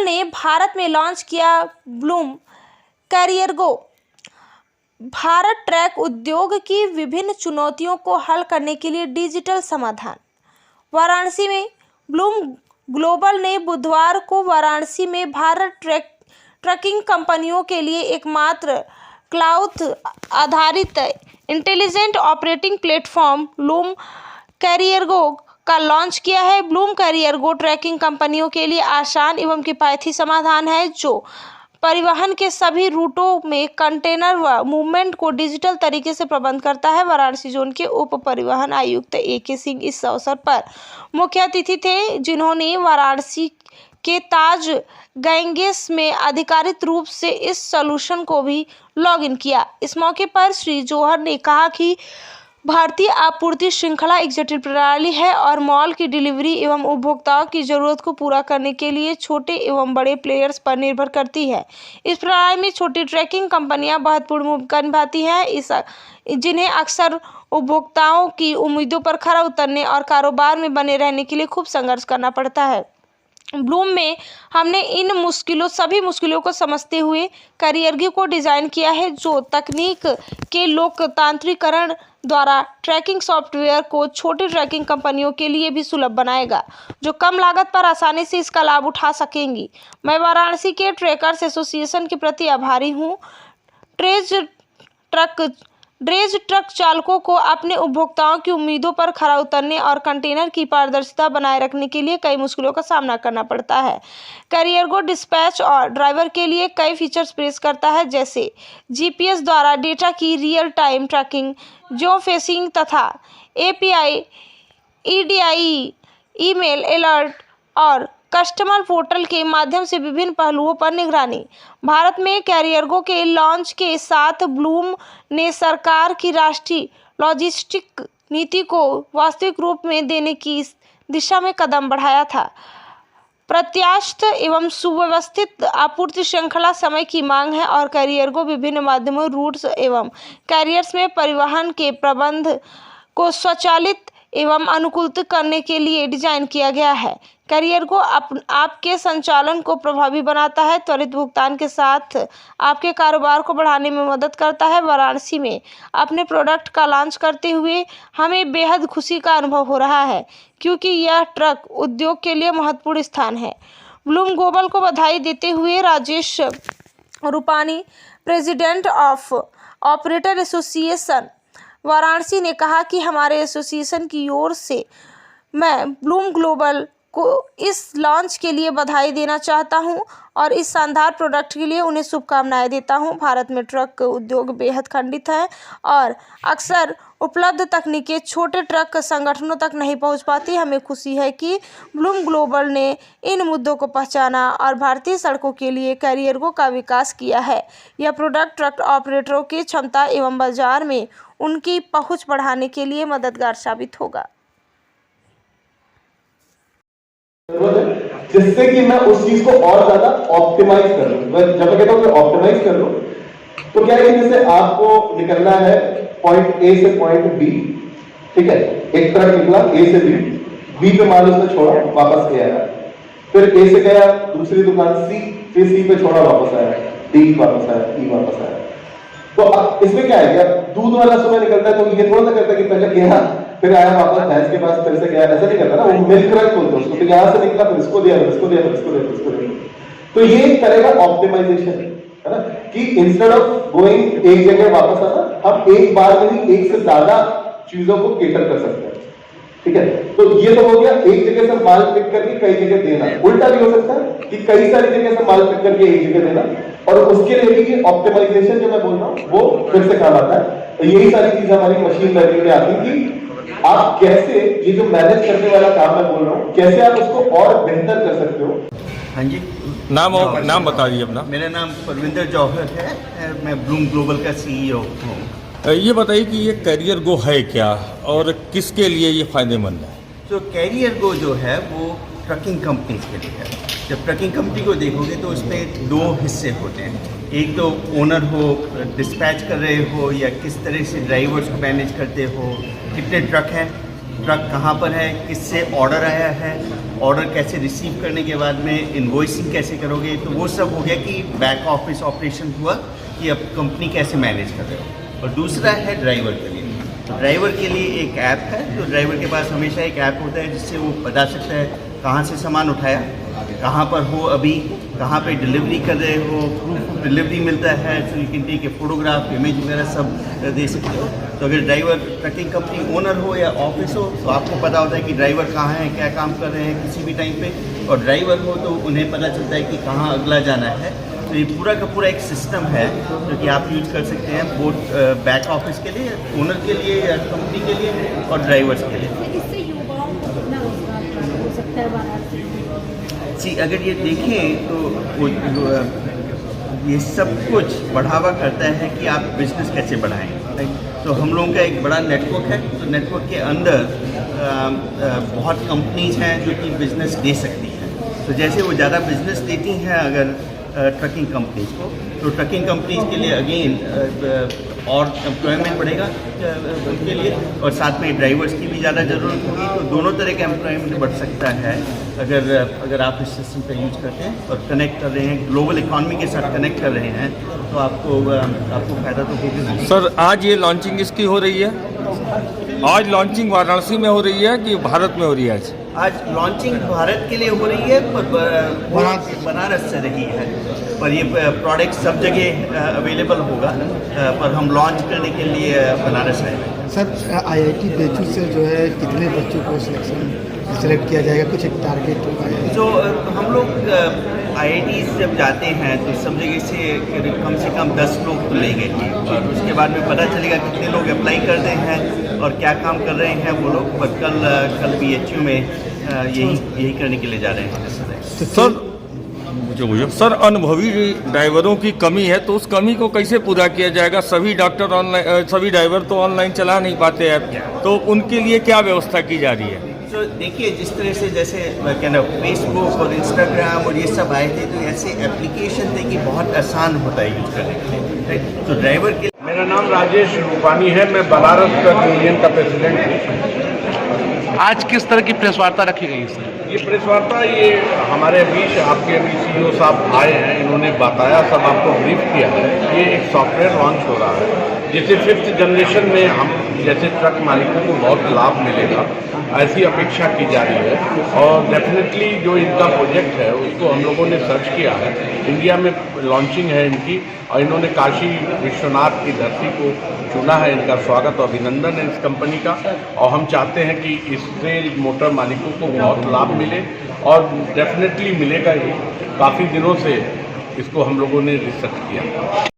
Global ने भारत में launch किया ब्लूम कैरियरगो। भारत ट्रैक उद्योग की विभिन्न चुनौतियों को हल करने के लिए डिजिटल समाधान। वाराणसी में ब्लूम ग्लोबल ने बुधवार को वाराणसी में भारत ट्रकिंग कंपनियों के लिए एकमात्र क्लाउड आधारित इंटेलिजेंट ऑपरेटिंग प्लेटफॉर्म ब्लूम कैरियरगो का लॉन्च किया है। ब्लूम कैरियरगो ट्रैकिंग कंपनियों के लिए आसान एवं किफायती समाधान है जो परिवहन के सभी रूटों में कंटेनर व मूवमेंट को डिजिटल तरीके से प्रबंध करता है। वाराणसी जोन के उप परिवहन आयुक्त AK सिंह इस अवसर पर मुख्य अतिथि थे, जिन्होंने वाराणसी के ताज गैंगेस में आधिकारिक रूप से इस सॉल्यूशन को भी लॉग इन किया। इस मौके पर श्री जौहर ने कहा कि भारतीय आपूर्ति श्रृंखला एक जटिल प्रणाली है और मॉल की डिलीवरी एवं उपभोक्ताओं की जरूरत को पूरा करने के लिए छोटे एवं बड़े प्लेयर्स पर निर्भर करती है। इस प्रणाली में छोटी ट्रैकिंग कंपनियां महत्वपूर्ण भूमिका निभाती हैं, जिन्हें अक्सर उपभोक्ताओं की उम्मीदों पर खरा उतरने और कारोबार में बने रहने के लिए खूब संघर्ष करना पड़ता है। ब्लूम में हमने इन सभी मुश्किलों को समझते हुए कैरियरगो को डिज़ाइन किया है, जो तकनीक के लोकतांत्रिकरण द्वारा ट्रैकिंग सॉफ्टवेयर को छोटी ट्रैकिंग कंपनियों के लिए भी सुलभ बनाएगा, जो कम लागत पर आसानी से इसका लाभ उठा सकेंगी। मैं वाराणसी के ट्रैकर्स एसोसिएशन के प्रति आभारी हूँ। ड्रेज ट्रक चालकों को अपने उपभोक्ताओं की उम्मीदों पर खरा उतरने और कंटेनर की पारदर्शिता बनाए रखने के लिए कई मुश्किलों का सामना करना पड़ता है। कैरियरगो डिस्पैच और ड्राइवर के लिए कई फीचर्स पेश करता है, जैसे GPS द्वारा डेटा की real time tracking, geo fencing तथा API, EDI, ईमेल अलर्ट और कस्टमर पोर्टल के माध्यम से विभिन्न पहलुओं पर निगरानी। भारत में कैरियरगो के लॉन्च के साथ ब्लूम ने सरकार की राष्ट्रीय लॉजिस्टिक नीति को वास्तविक रूप में देने की दिशा में कदम बढ़ाया था। प्रत्याशित एवं सुव्यवस्थित आपूर्ति श्रृंखला समय की मांग है और कैरियरगो विभिन्न माध्यमों, रूट्स एवं कैरियर्स में परिवहन के प्रबंध को स्वचालित एवं अनुकूलित करने के लिए डिजाइन किया गया है। कैरियरगो आपके संचालन को प्रभावी बनाता है, त्वरित भुगतान के साथ आपके कारोबार को बढ़ाने में मदद करता है। वाराणसी में अपने प्रोडक्ट का लॉन्च करते हुए हमें बेहद खुशी का अनुभव हो रहा है, क्योंकि यह ट्रक उद्योग के लिए महत्वपूर्ण स्थान है। ब्लूम ग्लोबल को बधाई देते हुए Rajesh Rupani, president of operator association Varanasi ने कहा कि हमारे एसोसिएशन की ओर से मैं ब्लूम ग्लोबल को इस लॉन्च के लिए बधाई देना चाहता हूं और इस शानदार प्रोडक्ट के लिए उन्हें शुभकामनाएं देता हूं। भारत में ट्रक उद्योग बेहद खंडित है और अक्सर उपलब्ध तकनीकें छोटे ट्रक संगठनों तक नहीं पहुंच पाती। हमें खुशी है कि ब्लूम ग्लोबल ने इन मुद्दों को पहचाना और भारतीय सड़कों के लिए कैरियरगो का विकास किया है। यह प्रोडक्ट ट्रक ऑपरेटरों की क्षमता एवं बाजार में उनकी पहुंच बढ़ाने के लिए मददगार साबित होगा, जिससे कि मैं उस चीज को और ज्यादा ऑप्टिमाइज कर लूं। जब मैं कहता हूं कि ऑप्टिमाइज कर लूं, तो क्या है कि जैसे आपको निकलना है पॉइंट A से पॉइंट B, ठीक है, एक ट्रक निकला A से B पे माल उसने छोड़ा, वापस A आया, फिर A से गया दूसरी दुकान C, फिर C पे छोड़ा, वापस आया, D वापस आया, E वापस आया। तो अब इसमें क्या है, दूध वाला सुबह निकलता है तो ये थोड़ा सा करता है कि पहले गया फिर आया वापस भैंस के पास, फिर से गया, ऐसा नहीं करता ना, वो मिल्क रन बोलते हैं उसको। तो यहाँ से निकला फिर इसको दिया, फिर इसको दिया, फिर इसको दिया, फिर इसको दिया। तो ये करेगा ऑप्टिमाइजेशन, है ना, कि इंस्टेड ऑफ गोइंग एक जगह वापस आना, हम एक बार में ही एक से ज्यादा चीजों को केटर कर सकते हैं, ठीक है। तो ये तो हो गया एक जगह से माल पिक करके कई जगह देना। उल्टा भी हो सकता है कि कई सारी जगह से माल पिक करके एक जगह देना, और उसके लिए भी ऑप्टिमाइजेशन जो मैं बोल रहा हूँ वो फिर से काम आता है। तो यही सारी चीजें हमारी मशीन लर्निंग में आती है कि आप कैसे ये जो मैनेज करने वाला काम मैं बोल रहा हूँ, कैसे आप उसको और बेहतर कर सकते हो। हाँ जी, नाम बता दीजिए अपना। मेरा नाम परविंदर जौहर है, मैं ब्लूम ग्लोबल का CEO हूँ। ये बताइए कि ये कैरियरगो है क्या और किसके लिए ये फायदेमंद है? तो कैरियरगो जो है वो ट्रकिंग कंपनीज के लिए है। जब ट्रकिंग कंपनी को देखोगे तो उसमें दो हिस्से होते हैं, एक तो ओनर हो, डिस्पैच कर रहे हो, या किस तरह से ड्राइवर्स को मैनेज करते हो, कितने ट्रक हैं, ट्रक कहाँ पर है, किससे ऑर्डर आया है, ऑर्डर कैसे रिसीव करने के बाद में इन्वॉइसिंग कैसे करोगे। तो वो सब हो गया कि बैक ऑफिस ऑपरेशन हुआ कि अब कंपनी कैसे मैनेज कर रहे हो। और दूसरा है ड्राइवर के लिए। तो ड्राइवर के लिए एक ऐप है, तो ड्राइवर के पास हमेशा एक ऐप होता है जिससे वो बता सकता है कहाँ से सामान उठाया, कहाँ पर हो अभी, कहाँ पे डिलीवरी कर रहे हो, प्रूफ ऑफ डिलीवरी मिलता है, so you can take a photograph, image वगैरह सब दे सकते हो। तो अगर ड्राइवर ट्रकिंग कंपनी ओनर हो या ऑफिस हो तो आपको पता होता है कि ड्राइवर कहाँ है, क्या काम कर रहे हैं किसी भी टाइम पे, और ड्राइवर हो तो उन्हें पता चलता है कि कहाँ अगला जाना है। तो ये पूरा का पूरा एक सिस्टम है जो कि आप यूज कर सकते हैं बोथ बैक ऑफिस के लिए, ओनर के लिए या कंपनी के लिए और ड्राइवर्स के लिए। इससे युवाओं को कितना रोजगार प्राप्त हो सकता है वाराणसी में? जी, अगर ये देखें तो ये सब कुछ बढ़ावा करता है कि आप बिजनेस कैसे बढ़ाएं। तो हम लोगों का एक बड़ा नेटवर्क है, तो नेटवर्क के अंदर बहुत कंपनीज हैं जो कि बिज़नेस दे सकती हैं। तो जैसे वो ज़्यादा बिजनेस देती हैं अगर ट्रकिंग कंपनीज को, तो ट्रकिंग कंपनीज के लिए अगेन और एम्प्लॉयमेंट बढ़ेगा उनके लिए, और साथ में ड्राइवर्स की भी ज़्यादा ज़रूरत होगी। तो दोनों तरह का एम्प्लॉयमेंट बढ़ सकता है अगर आप इस सिस्टम का यूज करते हैं और कनेक्ट कर रहे हैं, ग्लोबल इकॉनमी के साथ कनेक्ट कर रहे हैं, तो आपको फ़ायदा तो होगा। सर आज ये लॉन्चिंग इसकी हो रही है, आज लॉन्चिंग वाराणसी में हो रही है कि भारत में हो रही है? आज लॉन्चिंग भारत के लिए हो रही है, पर बनारस से रही है, पर ये प्रोडक्ट सब जगह अवेलेबल होगा, पर हम लॉन्च करने के लिए बनारस आए हैं। सर IIT बेचू से जो है कितने बच्चों को सिलेक्ट किया जाएगा, कुछ एक टारगेट होगा? जो हम लोग IIT जब जाते हैं तो सब जगह से कम 10 लोग तो लेंगे, और उसके बाद में पता चलेगा कितने लोग अप्लाई करते हैं और क्या काम कर रहे हैं वो लोग। पर कल BHU में यही करने के लिए जा रहे हैं। सर अनुभवी ड्राइवरों की कमी है, तो उस कमी को कैसे पूरा किया जाएगा? सभी ड्राइवर तो ऑनलाइन चला नहीं पाते हैं, तो उनके लिए क्या व्यवस्था की जा रही है? तो देखिए, जिस तरह से जैसे कहना फेसबुक और इंस्टाग्राम और ये सब आए थे, तो ऐसे एप्लीकेशन थे कि बहुत आसान होता है यूज करने के लिए। तो ड्राइवर के मेरा नाम राजेश रूपानी है, मैं बनारस ट्रक यूनियन का प्रेसिडेंट हूँ। आज किस तरह की प्रेस वार्ता रखी गई सर? ये प्रेस वार्ता ये हमारे बीच आपके अभी CEO साहब आए हैं, इन्होंने बताया, सब आपको ब्रीफ किया है। ये एक सॉफ्टवेयर लॉन्च हो रहा है जिससे 5th जनरेशन में हम जैसे ट्रक मालिकों को बहुत लाभ मिलेगा, ऐसी अपेक्षा की जा रही है। और डेफिनेटली जो इनका प्रोजेक्ट है उसको हम लोगों ने सर्च किया है, इंडिया में लॉन्चिंग है इनकी, और इन्होंने काशी विश्वनाथ की धरती को चुना है। इनका स्वागत और अभिनंदन है इस कंपनी का, और हम चाहते हैं कि इससे मोटर मालिकों को बहुत लाभ मिले, और डेफिनेटली मिलेगा ही। काफ़ी दिनों से इसको हम लोगों ने रिसर्च किया।